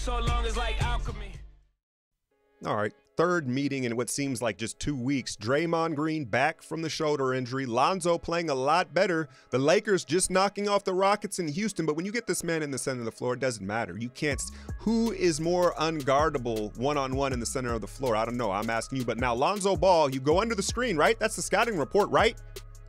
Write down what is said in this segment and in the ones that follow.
so long as like alchemy. All right, third meeting in what seems like just 2 weeks. Draymond Green back from the shoulder injury. Lonzo playing a lot better. The Lakers just knocking off the Rockets in Houston. But when you get this man in the center of the floor, it doesn't matter. You can't. Who is more unguardable one-on-one in the center of the floor? I don't know. I'm asking you. But now Lonzo Ball, you go under the screen, right? That's the scouting report, right?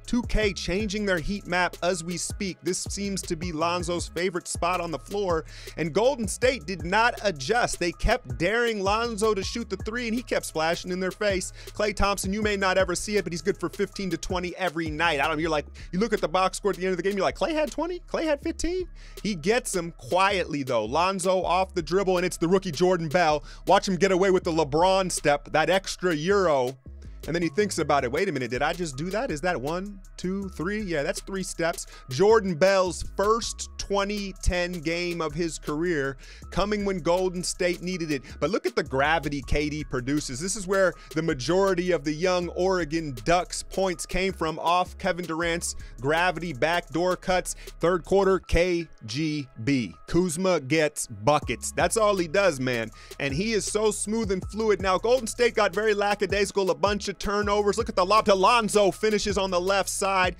2K changing their heat map as we speak. This seems to be Lonzo's favorite spot on the floor, and Golden State did not adjust. They kept daring Lonzo to shoot the three, and he kept splashing in their face. Klay Thompson, you may not ever see it, but he's good for 15 to 20 every night. I don't know, you're like, you look at the box score at the end of the game, you're like, Klay had 20? Klay had 15? He gets them quietly, though. Lonzo off the dribble, and it's the rookie Jordan Bell. Watch him get away with the LeBron step, that extra Euro. And then he thinks about it. Wait a minute, did I just do that? Is that 1, 2, 3? Yeah, that's 3 steps. Jordan Bell's first 2010 game of his career, coming when Golden State needed it. But look at the gravity KD produces. This is where the majority of the young Oregon Ducks points came from, off Kevin Durant's gravity backdoor cuts. Third quarter, KGB. Kuzma gets buckets. That's all he does, man. And he is so smooth and fluid. Now, Golden State got very lackadaisical, a bunch of turnovers. Look at the lob to Lonzo, finishes on the left side.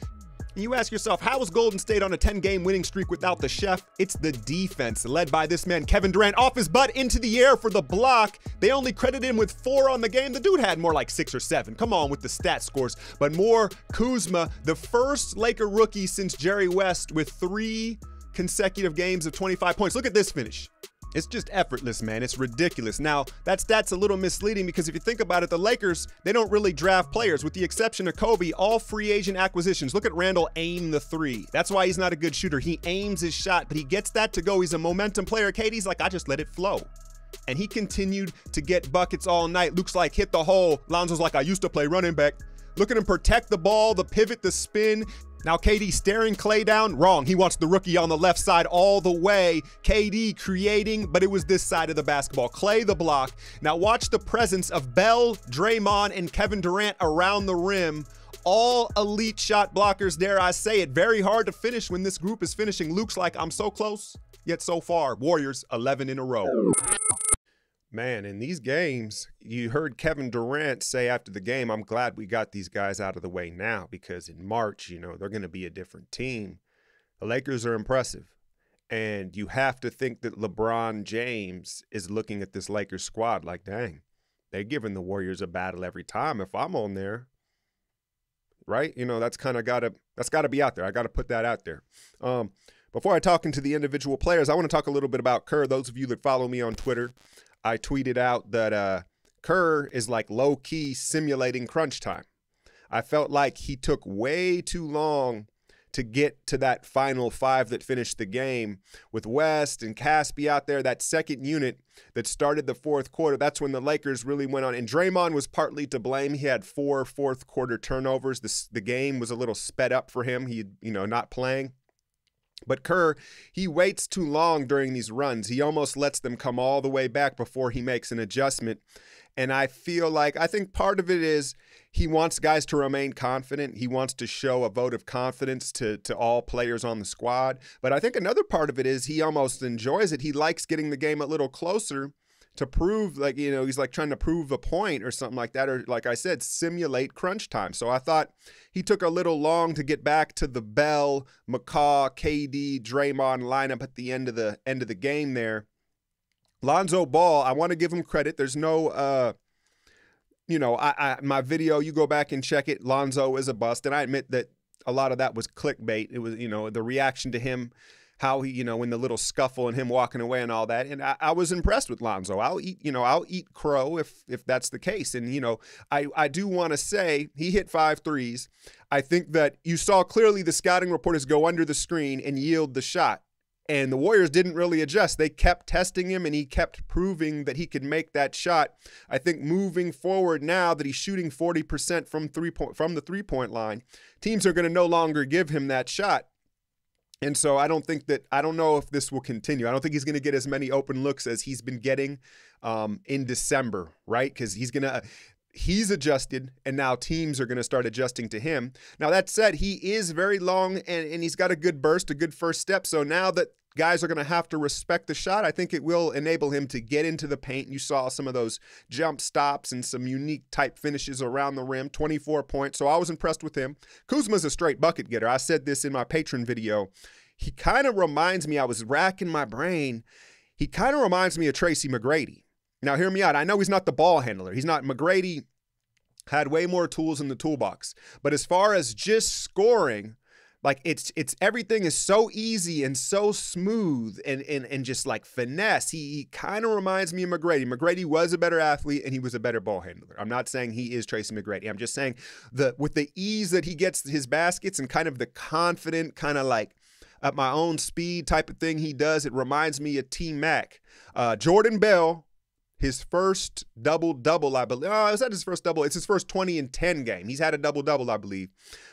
And you ask yourself, how is Golden State on a 10-game winning streak without the chef? It's the defense, led by this man, Kevin Durant, off his butt into the air for the block. They only credited him with 4 on the game. The dude had more like 6 or 7. Come on with the stat scores. But more Kuzma, the first Laker rookie since Jerry West with 3 consecutive games of 25 points. Look at this finish. It's just effortless, man. It's ridiculous. Now, that stat's a little misleading because if you think about it, the Lakers, they don't really draft players. With the exception of Kobe, all free agent acquisitions. Look at Randall aim the 3. That's why he's not a good shooter. He aims his shot, but he gets that to go. He's a momentum player. KD's like, I just let it flow. And he continued to get buckets all night. Luke's like, hit the hole. Lonzo's like, I used to play running back. Look at him protect the ball, the pivot, the spin. Now KD staring Klay down. Wrong. He wants the rookie on the left side all the way. KD creating, but it was this side of the basketball. Klay the block. Now watch the presence of Bell, Draymond, and Kevin Durant around the rim. All elite shot blockers, dare I say it. Very hard to finish when this group is finishing. Luke's like, I'm so close, yet so far. Warriors, 11 in a row. Man, in these games, you heard Kevin Durant say after the game, I'm glad we got these guys out of the way now because in March, you know, they're going to be a different team. The Lakers are impressive. And you have to think that LeBron James is looking at this Lakers squad like, dang, they're giving the Warriors a battle every time. If I'm on there, right? You know, that's kind of that's got to be out there. I got to put that out there. Before I talk into the individual players, I want to talk a little bit about Kerr. Those of you that follow me on Twitter, I tweeted out that Kerr is like low-key simulating crunch time. I felt like he took way too long to get to that final 5 that finished the game. With West and Caspi out there, that second unit that started the fourth quarter, that's when the Lakers really went on. And Draymond was partly to blame. He had 4 fourth-quarter turnovers. The game was a little sped up for him. He, not playing. But Kerr, he waits too long during these runs. He almost lets them come all the way back before he makes an adjustment. And I think part of it is he wants guys to remain confident. He wants to show a vote of confidence to all players on the squad. But I think another part of it is he almost enjoys it. He likes getting the game a little closer to prove, he's like trying to prove a point or something like that, or like I said, simulate crunch time. So I thought he took a little long to get back to the Bell, McCaw, KD, Draymond lineup at the end of the game there. Lonzo Ball, I want to give him credit. There's no, my video, you go back and check it. Lonzo is a bust, and I admit that a lot of that was clickbait. It was, the reaction to him, how he, in the little scuffle and him walking away and all that. And I was impressed with Lonzo. I'll eat crow if that's the case. And, I do want to say he hit 5 threes. I think that you saw clearly the scouting reporters go under the screen and yield the shot. And the Warriors didn't really adjust. They kept testing him, and he kept proving that he could make that shot. I think moving forward now that he's shooting 40% from the three-point line, teams are going to no longer give him that shot. And so I don't know if this will continue. I don't think he's going to get as many open looks as he's been getting in December, right? Because he's adjusted, and now teams are going to start adjusting to him. Now, that said, he is very long, and he's got a good burst, a good first step. So now that guys are going to have to respect the shot, I think it will enable him to get into the paint. You saw some of those jump stops and some unique type finishes around the rim, 24 points. So I was impressed with him. Kuzma's a straight bucket getter. I said this in my Patreon video. He kind of reminds me, I was racking my brain, he kind of reminds me of Tracy McGrady. Now, hear me out. I know he's not the ball handler. He's not. McGrady had way more tools in the toolbox. But as far as just scoring, like it's everything is so easy and so smooth and just like finesse. He kind of reminds me of McGrady. McGrady was a better athlete and he was a better ball handler. I'm not saying he is Tracy McGrady. I'm just saying with the ease that he gets his baskets and kind of the confident kind of like at my own speed type of thing he does, it reminds me of T-Mac. Jordan Bell, his first double-double, I believe. Oh, is that his first double? It's his first 20 and 10 game. He's had a double-double, I believe.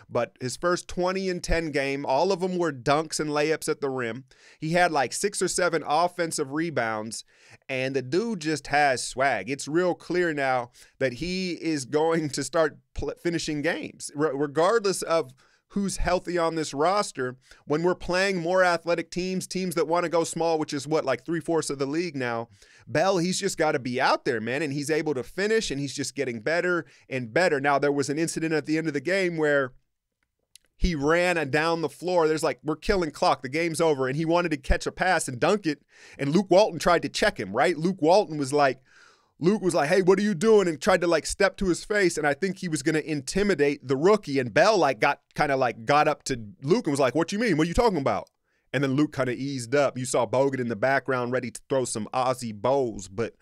But his first 20 and 10 game, all of them were dunks and layups at the rim. He had like 6 or 7 offensive rebounds, and the dude just has swag. It's real clear now that he is going to start finishing games, regardless of who's healthy on this roster. When we're playing more athletic teams that want to go small, which is what, like 3/4 of the league now, Bell, he's just got to be out there, man, and he's able to finish, and he's just getting better and better. Now, there was an incident at the end of the game where he ran down the floor. There's like, we're killing clock. The game's over, and he wanted to catch a pass and dunk it, and Luke Walton tried to check him, right? Luke was like, hey, what are you doing? And tried to like step to his face. And I think he was going to intimidate the rookie. And Bell like got up to Luke and was like, what you mean? What are you talking about? And then Luke kind of eased up. You saw Bogut in the background ready to throw some Aussie bows. But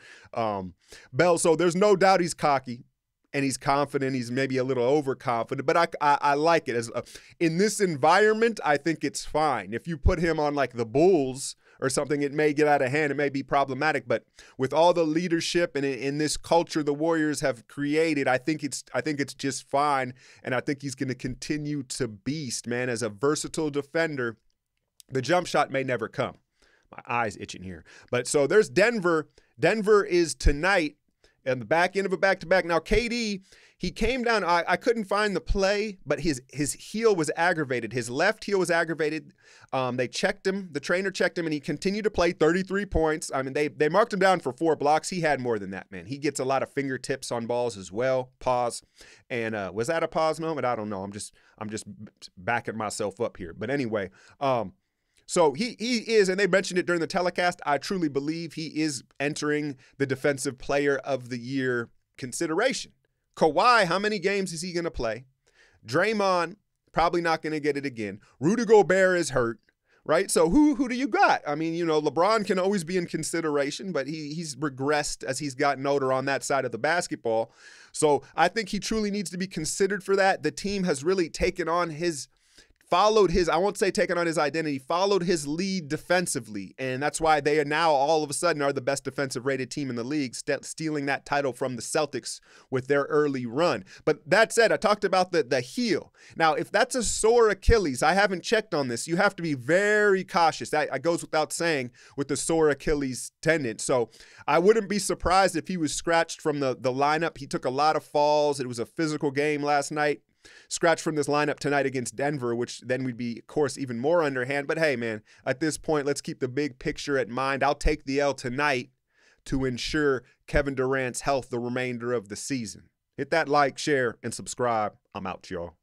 Bell, so there's no doubt he's cocky and he's confident. He's maybe a little overconfident. But I like it. In this environment, I think it's fine. If you put him on like the Bulls or something, it may get out of hand. It may be problematic. But with all the leadership and in this culture the Warriors have created, I think it's just fine. And I think he's going to continue to beast, man, as a versatile defender. The jump shot may never come. My eye's itching here. But so there's Denver. Denver is tonight at the back end of a back-to-back. Now, KD, he came down. I couldn't find the play, but his heel was aggravated. His left heel was aggravated. They checked him. The trainer checked him, and he continued to play 33 points. I mean, they marked him down for 4 blocks. He had more than that, man. He gets a lot of fingertips on balls as well. Pause. And was that a pause moment? I don't know. I'm just backing myself up here. But anyway, so he is, and they mentioned it during the telecast, I truly believe he is entering the Defensive Player of the Year consideration. Kawhi, how many games is he going to play? Draymond, probably not going to get it again. Rudy Gobert is hurt, right? So who do you got? I mean, you know, LeBron can always be in consideration, but he's regressed as he's gotten older on that side of the basketball. So I think he truly needs to be considered for that. The team has really taken on I won't say taken on his identity, followed his lead defensively. And that's why they are now all of a sudden are the best defensive rated team in the league, stealing that title from the Celtics with their early run. But that said, I talked about the heel. Now, if that's a sore Achilles, I haven't checked on this. You have to be very cautious. That goes without saying with the sore Achilles tendon. So I wouldn't be surprised if he was scratched from the lineup. He took a lot of falls. It was a physical game last night. Scratch from this lineup tonight against Denver, which then would be, of course, even more underhand. But hey, man, at this point, let's keep the big picture at mind. I'll take the L tonight to ensure Kevin Durant's health the remainder of the season. Hit that like, share, and subscribe. I'm out, y'all.